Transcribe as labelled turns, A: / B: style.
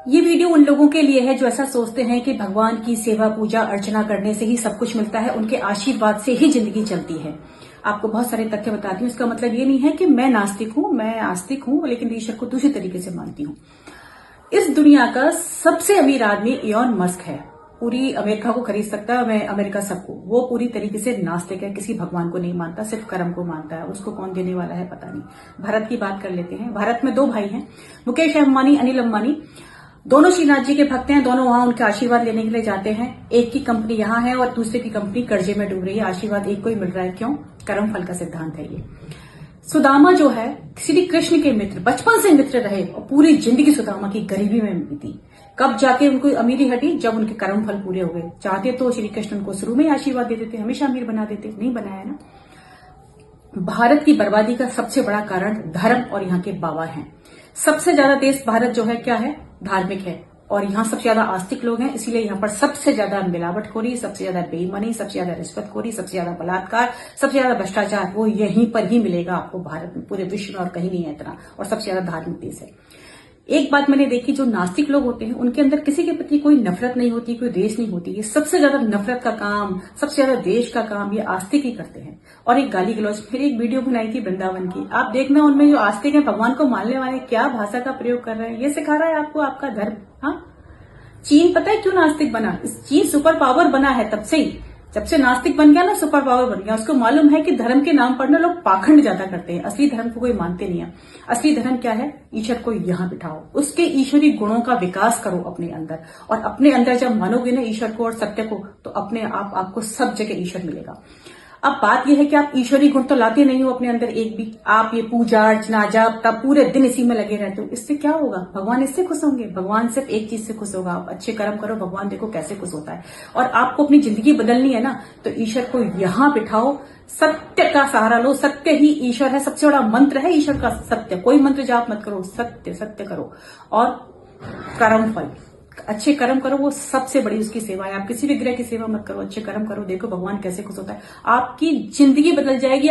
A: ये वीडियो उन लोगों के लिए है जो ऐसा सोचते हैं कि भगवान की सेवा पूजा अर्चना करने से ही सब कुछ मिलता है, उनके आशीर्वाद से ही जिंदगी चलती है। आपको बहुत सारे तथ्य बताती हूँ। इसका मतलब ये नहीं है कि मैं नास्तिक हूँ, मैं आस्तिक हूँ, लेकिन ईश्वर को दूसरी तरीके से मानती हूँ। इस दुनिया का सबसे अमीर आदमी इलॉन मस्क है। पूरी अमेरिका को खरीद सकता है, मैं अमेरिका सबको। वो पूरी तरीके से नास्तिक है, किसी भगवान को नहीं मानता, सिर्फ कर्म को मानता है। उसको कौन देने वाला है पता नहीं। भारत की बात कर लेते हैं। भारत में दो भाई हैं, मुकेश अंबानी, अनिल अंबानी। दोनों श्रीनाथ जी के भक्त हैं। दोनों वहां उनके आशीर्वाद लेने के लिए जाते हैं। एक की कंपनी यहाँ है और दूसरे की कंपनी कर्जे में डूब रही है। आशीर्वाद एक को ही मिल रहा है। क्यों? कर्म फल का सिद्धांत है ये। सुदामा जो है श्री कृष्ण के मित्र, बचपन से मित्र रहे और पूरी जिंदगी सुदामा की गरीबी में बीती। कब जाके उनको अमीरी हटी? जब उनके कर्म फल पूरे हो गए। चाहते तो श्री कृष्ण उनको शुरू में ही आशीर्वाद दे देते, हमेशा अमीर बना देते, नहीं बनाया ना। भारत की बर्बादी का सबसे बड़ा कारण धर्म और यहाँ के बाबा हैं। सबसे ज्यादा देश भारत जो है क्या है? धार्मिक है। और यहाँ सबसे ज्यादा आस्तिक लोग हैं, इसीलिए यहाँ पर सबसे ज्यादा मिलावटखोरी, सबसे ज्यादा बेईमानी, सबसे ज्यादा रिश्वतखोरी, सबसे ज्यादा बलात्कार, सबसे ज्यादा भ्रष्टाचार वो यहीं पर ही मिलेगा आपको भारत में। पूरे विश्व में और कहीं नहीं है इतना। और सबसे ज्यादा धार्मिक देश है। एक बात मैंने देखी, जो नास्तिक लोग होते हैं उनके अंदर किसी के प्रति कोई नफरत नहीं होती, कोई द्वेष नहीं होती। ये सबसे ज्यादा नफरत का काम, सबसे ज्यादा द्वेष का काम ये आस्तिक ही करते हैं। और एक गाली गलौज, फिर एक वीडियो बनाई थी वृंदावन की, आप देखना उनमें जो आस्तिक है, भगवान को मानने वाले, क्या भाषा का प्रयोग कर रहे हैं। ये सिखा रहा है आपको आपका धर्म। हाँ, चीन पता है क्यों नास्तिक बना? चीन सुपर पावर बना है तब से ही। जब से नास्तिक बन गया ना, सुपर पावर बन गया। उसको मालूम है कि धर्म के नाम पर ना लोग पाखंड ज्यादा करते हैं, असली धर्म को कोई मानते नहीं है। असली धर्म क्या है? ईश्वर को यहाँ बिठाओ, उसके ईश्वरी गुणों का विकास करो अपने अंदर। और अपने अंदर जब मानोगे ना ईश्वर को और सत्य को, तो अपने आप आपको सब जगह ईश्वर मिलेगा। अब बात यह है कि आप ईश्वरी गुण तो लाते नहीं हो अपने अंदर एक भी। आप ये पूजा अर्चना जाप तब पूरे दिन इसी में लगे रहते हो। इससे क्या होगा? भगवान इससे खुश होंगे? भगवान सिर्फ एक चीज से खुश होगा, आप अच्छे कर्म करो, भगवान देखो कैसे खुश होता है। और आपको अपनी जिंदगी बदलनी है ना, तो ईश्वर को यहाँ बिठाओ, सत्य का सहारा लो। सत्य ही ईश्वर है, सबसे बड़ा मंत्र है ईश्वर का सत्य। कोई मंत्र जाप मत करो, सत्य सत्य करो। और कर्म फल, अच्छे कर्म करो, वो सबसे बड़ी उसकी सेवा है। आप किसी भी ग्रह की सेवा मत करो, अच्छे कर्म करो, देखो भगवान कैसे खुश होता है। आपकी जिंदगी बदल जाएगी।